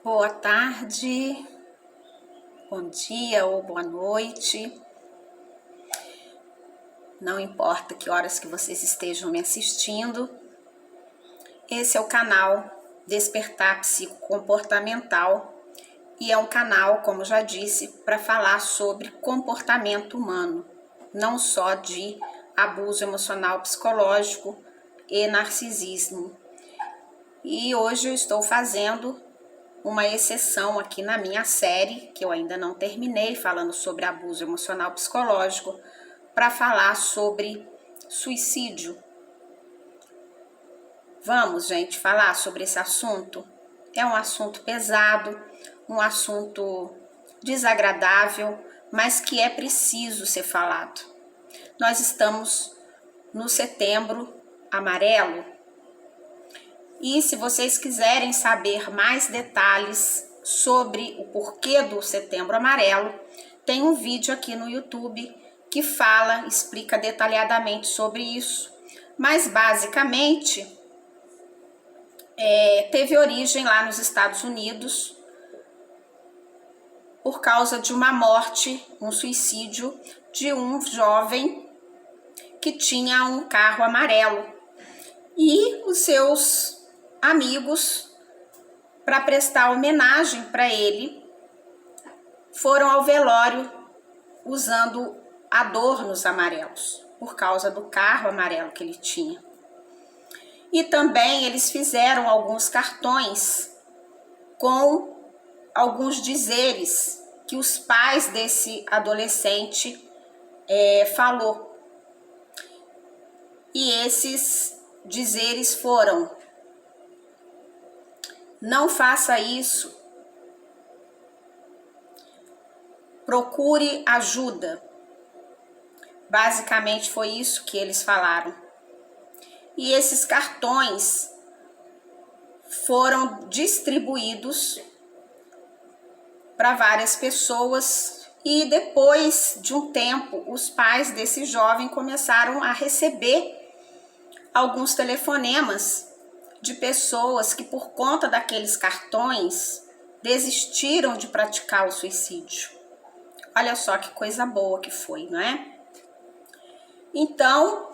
Boa tarde, bom dia ou boa noite. Não importa que horas que vocês estejam me assistindo. Esse é o canal Despertar Psicocomportamental e é um canal, como já disse, para falar sobre comportamento humano, não só de abuso emocional psicológico e narcisismo. E hoje eu estou fazendo uma exceção aqui na minha série, que eu ainda não terminei, falando sobre abuso emocional psicológico, para falar sobre suicídio. Vamos, gente, falar sobre esse assunto? É um assunto pesado, um assunto desagradável, mas que é preciso ser falado. Nós estamos no Setembro Amarelo, e se vocês quiserem saber mais detalhes sobre o porquê do Setembro Amarelo, tem um vídeo aqui no YouTube que explica detalhadamente sobre isso. Mas basicamente, teve origem lá nos Estados Unidos por causa de uma morte, um suicídio de um jovem que tinha um carro amarelo. E os seus amigos, para prestar homenagem para ele, foram ao velório usando adornos amarelos, por causa do carro amarelo que ele tinha. E também eles fizeram alguns cartões com alguns dizeres que os pais desse adolescente falou. E esses dizeres foram: não faça isso, procure ajuda. Basicamente foi isso que eles falaram. E esses cartões foram distribuídos para várias pessoas e depois de um tempo os pais desse jovem começaram a receber alguns telefonemas de pessoas que, por conta daqueles cartões, desistiram de praticar o suicídio. Olha só que coisa boa que foi, não é? Então,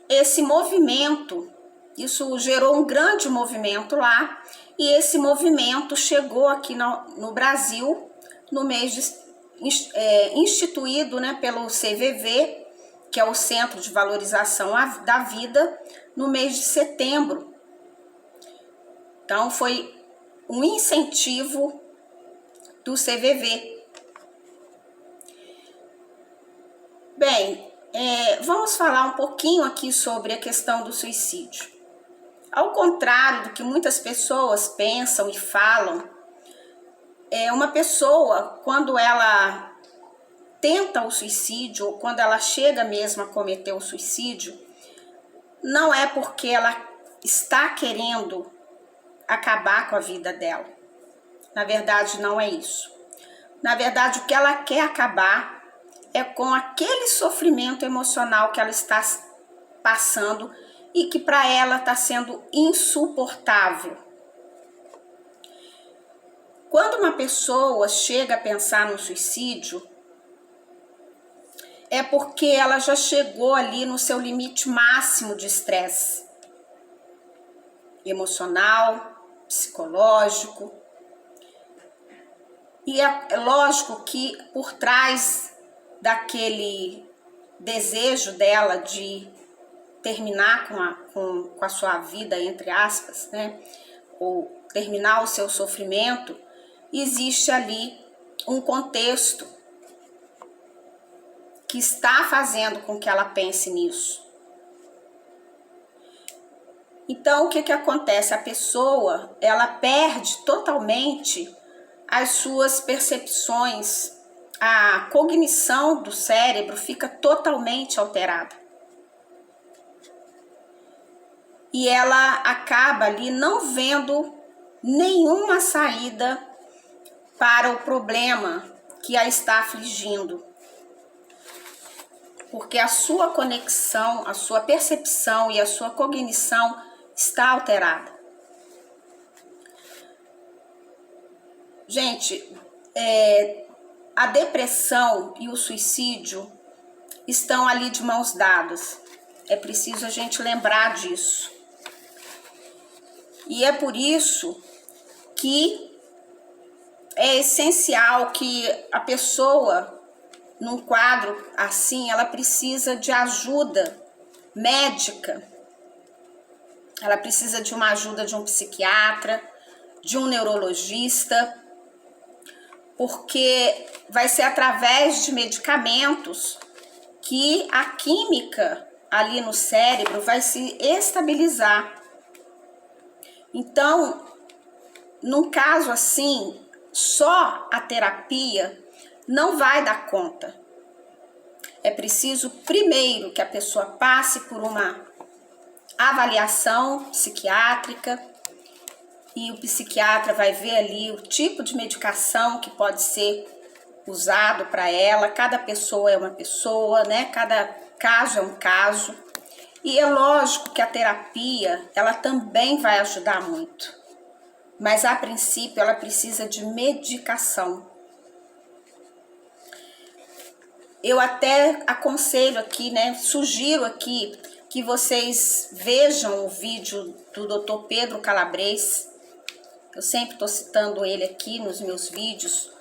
esse movimento, isso gerou um grande movimento lá, e esse movimento chegou aqui no Brasil, no mês instituído, né, pelo CVV, que é o Centro de Valorização da Vida, no mês de setembro. Então, foi um incentivo do CVV. Bem, vamos falar um pouquinho aqui sobre a questão do suicídio. Ao contrário do que muitas pessoas pensam e falam, uma pessoa, quando ela tenta o suicídio, ou quando ela chega mesmo a cometer o suicídio, não é porque ela está querendo acabar com a vida dela. Na verdade, não é isso. Na verdade, o que ela quer acabar é com aquele sofrimento emocional que ela está passando e que para ela está sendo insuportável. Quando uma pessoa chega a pensar no suicídio, é porque ela já chegou ali no seu limite máximo de estresse emocional, psicológico. E é lógico que por trás daquele desejo dela de terminar com a sua vida, entre aspas, né, ou terminar o seu sofrimento, existe ali um contexto que está fazendo com que ela pense nisso. Então, o que acontece? A pessoa, ela perde totalmente as suas percepções, a cognição do cérebro fica totalmente alterada. E ela acaba ali não vendo nenhuma saída para o problema que a está afligindo. Porque a sua conexão, a sua percepção e a sua cognição está alterada. Gente, a depressão e o suicídio estão ali de mãos dadas. É preciso a gente lembrar disso. E é por isso que é essencial que a pessoa, num quadro assim, ela precisa de ajuda médica. Ela precisa de uma ajuda de um psiquiatra, de um neurologista, porque vai ser através de medicamentos que a química ali no cérebro vai se estabilizar. Então, num caso assim, só a terapia não vai dar conta. É preciso primeiro que a pessoa passe por uma avaliação psiquiátrica e o psiquiatra vai ver ali o tipo de medicação que pode ser usado para ela. Cada pessoa é uma pessoa, né? Cada caso é um caso. E é lógico que a terapia, ela também vai ajudar muito. Mas a princípio ela precisa de medicação. Eu até aconselho aqui, né? Sugiro aqui que vocês vejam o vídeo do Dr. Pedro Calabres. Eu sempre estou citando ele aqui nos meus vídeos,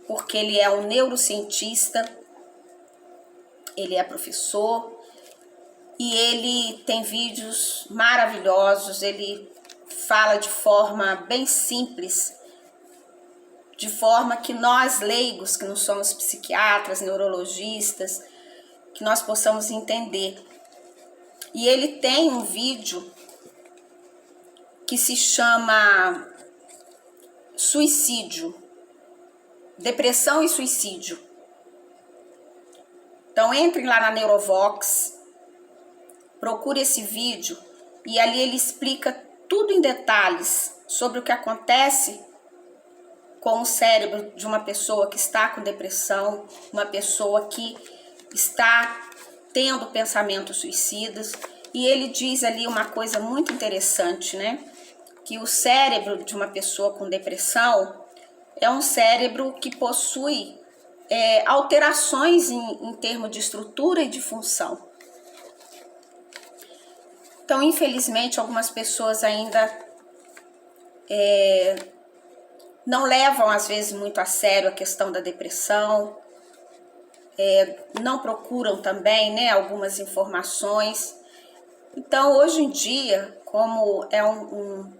porque ele é um neurocientista, ele é professor e ele tem vídeos maravilhosos. Ele fala de forma bem simples, de forma que nós leigos, que não somos psiquiatras, neurologistas, que nós possamos entender. E ele tem um vídeo que se chama Suicídio, Depressão e Suicídio. Então entrem lá na Neurovox, procure esse vídeo e ali ele explica tudo em detalhes sobre o que acontece com o cérebro de uma pessoa que está com depressão, uma pessoa que está tendo pensamentos suicidas. E ele diz ali uma coisa muito interessante, né? Que o cérebro de uma pessoa com depressão é um cérebro que possui alterações em termos de estrutura e de função. Então, infelizmente, algumas pessoas ainda não levam, às vezes, muito a sério a questão da depressão, não procuram também, né, algumas informações. Então, hoje em dia, como é um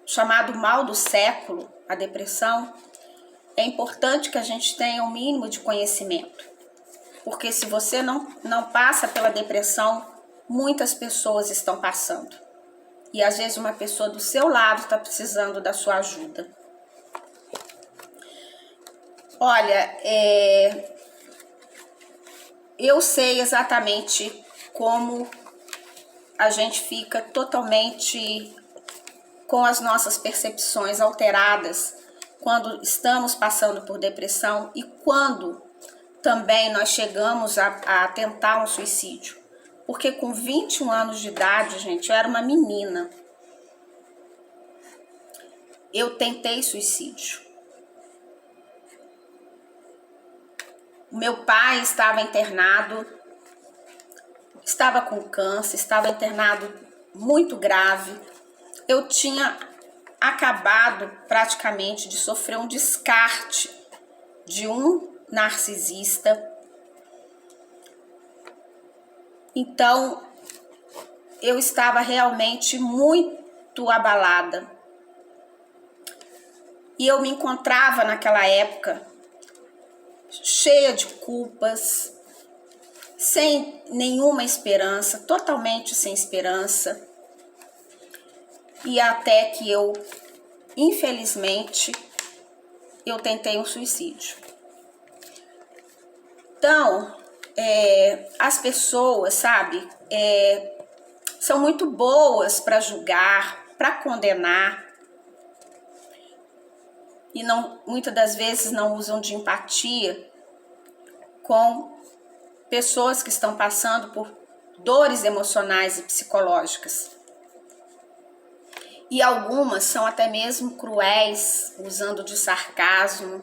chamado mal do século, a depressão, é importante que a gente tenha um mínimo de conhecimento. Porque se você não passa pela depressão, muitas pessoas estão passando. E às vezes uma pessoa do seu lado está precisando da sua ajuda. Olha, eu sei exatamente como a gente fica totalmente com as nossas percepções alteradas quando estamos passando por depressão e quando também nós chegamos a tentar um suicídio. Porque com 21 anos de idade, gente, eu era uma menina. Eu tentei suicídio. O meu pai estava internado, estava com câncer, estava internado muito grave. Eu tinha acabado praticamente de sofrer um descarte de um narcisista. Então, eu estava realmente muito abalada. E eu me encontrava naquela época cheia de culpas, sem nenhuma esperança, totalmente sem esperança. E até que eu, infelizmente, eu tentei um suicídio. Então, as pessoas, sabe, são muito boas para julgar, para condenar, e muitas das vezes não usam de empatia com pessoas que estão passando por dores emocionais e psicológicas. E algumas são até mesmo cruéis, usando de sarcasmo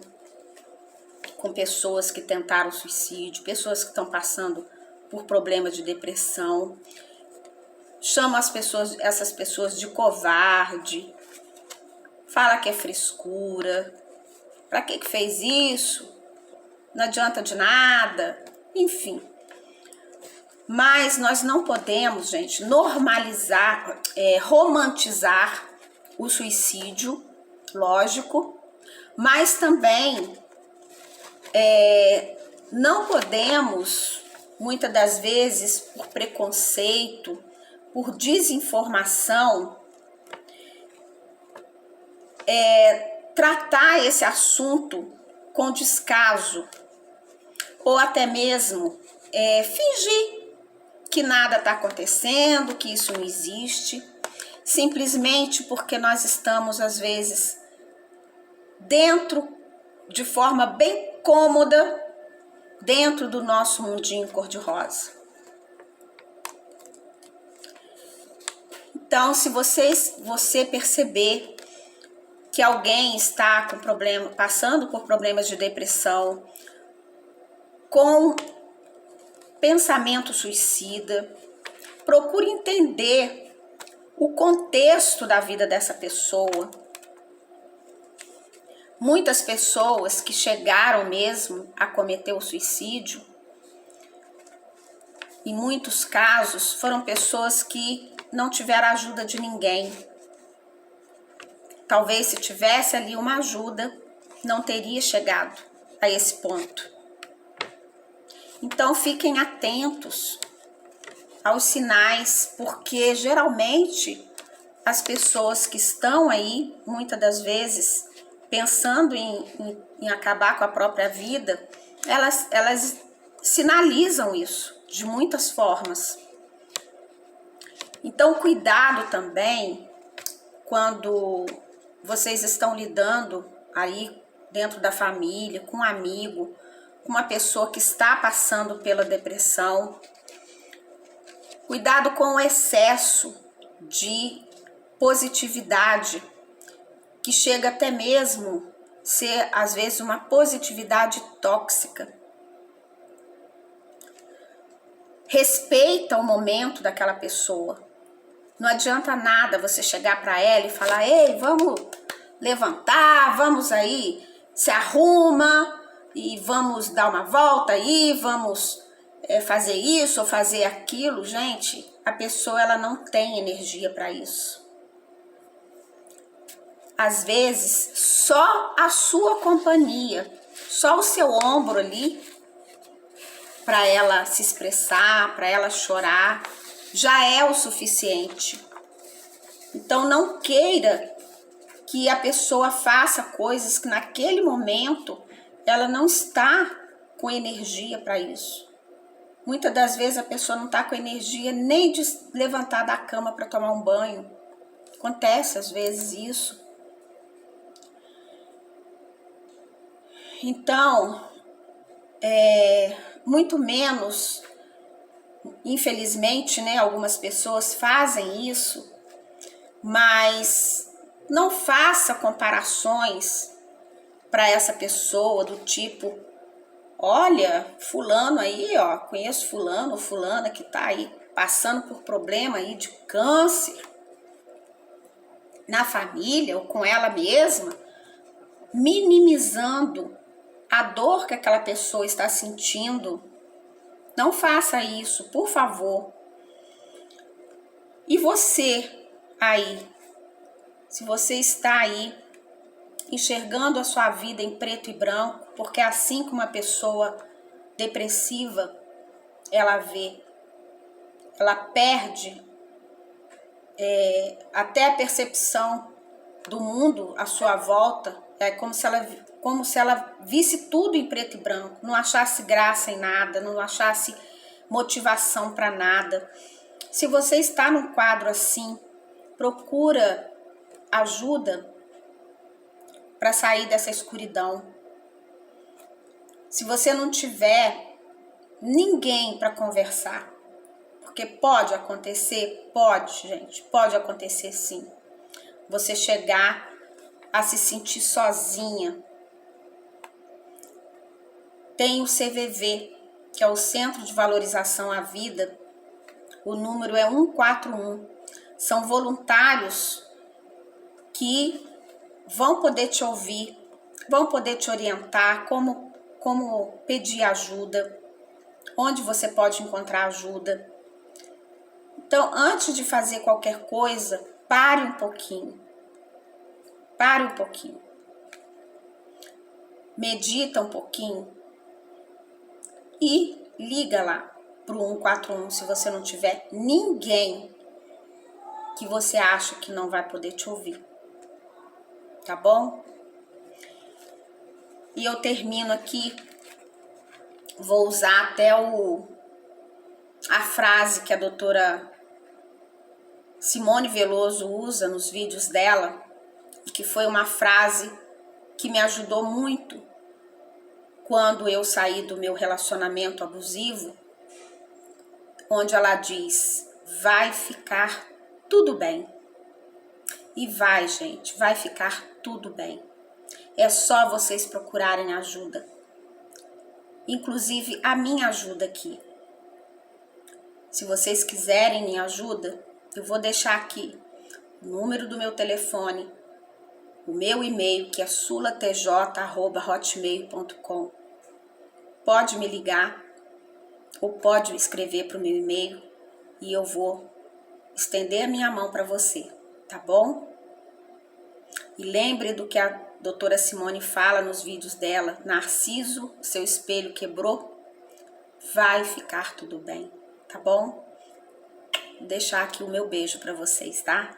com pessoas que tentaram suicídio, pessoas que estão passando por problemas de depressão. Chama essas pessoas de covarde, fala que é frescura, pra que fez isso? Não adianta de nada, enfim. Mas nós não podemos, gente, normalizar, romantizar o suicídio, lógico, mas também não podemos, muitas das vezes, por preconceito, por desinformação, tratar esse assunto com descaso, ou até mesmo fingir que nada está acontecendo, que isso não existe, simplesmente porque nós estamos, às vezes, dentro, de forma bem cômoda, dentro do nosso mundinho cor-de-rosa. Então, se você perceber que alguém está com problema, passando por problemas de depressão, com pensamento suicida, procure entender o contexto da vida dessa pessoa. Muitas pessoas que chegaram mesmo a cometer o suicídio, em muitos casos, foram pessoas que não tiveram ajuda de ninguém. Talvez se tivesse ali uma ajuda, não teria chegado a esse ponto. Então fiquem atentos aos sinais, porque geralmente as pessoas que estão aí, muitas das vezes, pensando em acabar com a própria vida, elas sinalizam isso de muitas formas. Então cuidado também quando vocês estão lidando aí dentro da família, com um amigo, com uma pessoa que está passando pela depressão. Cuidado com o excesso de positividade, que chega até mesmo ser, às vezes, uma positividade tóxica. Respeita o momento daquela pessoa. Não adianta nada você chegar para ela e falar: ei, vamos levantar, vamos aí, se arruma e vamos dar uma volta aí, vamos fazer isso ou fazer aquilo. Gente, a pessoa ela não tem energia para isso. Às vezes, só a sua companhia, só o seu ombro ali, para ela se expressar, para ela chorar, já é o suficiente. Então não queira que a pessoa faça coisas que naquele momento ela não está com energia para isso. Muitas das vezes a pessoa não está com energia nem de levantar da cama para tomar um banho. Acontece às vezes isso. Então, muito menos, infelizmente, né, algumas pessoas fazem isso, mas não faça comparações para essa pessoa do tipo: olha, fulano aí, ó, conheço fulano ou fulana que tá aí passando por problema aí de câncer na família ou com ela mesma, minimizando a dor que aquela pessoa está sentindo. Não faça isso, por favor. E você aí, se você está aí enxergando a sua vida em preto e branco, porque assim como uma pessoa depressiva, ela vê, ela perde até a percepção do mundo à sua volta, é como se ela visse tudo em preto e branco, não achasse graça em nada, não achasse motivação para nada. Se você está num quadro assim, procura ajuda para sair dessa escuridão. Se você não tiver ninguém para conversar, porque pode acontecer, pode, gente, pode acontecer sim. você chegar a se sentir sozinha. Tem o CVV, que é o Centro de Valorização à Vida. O número é 141. São voluntários que vão poder te ouvir, vão poder te orientar como pedir ajuda, onde você pode encontrar ajuda. Então, antes de fazer qualquer coisa, pare um pouquinho. Pare um pouquinho. Medita um pouquinho e liga lá pro 141 se você não tiver ninguém que você acha que não vai poder te ouvir. Tá bom? E eu termino aqui, vou usar até a frase que a doutora Simone Veloso usa nos vídeos dela, e que foi uma frase que me ajudou muito quando eu saí do meu relacionamento abusivo, onde ela diz: vai ficar tudo bem. E vai, gente, vai ficar tudo bem. É só vocês procurarem ajuda. Inclusive a minha ajuda aqui. Se vocês quiserem minha ajuda, eu vou deixar aqui o número do meu telefone, o meu e-mail, que é sulatj@hotmail.com. Pode me ligar ou pode escrever para o meu e-mail e eu vou estender a minha mão para você, tá bom? E lembre do que a doutora Simone fala nos vídeos dela: Narciso, seu espelho quebrou, vai ficar tudo bem, tá bom? Vou deixar aqui o meu beijo para vocês, tá?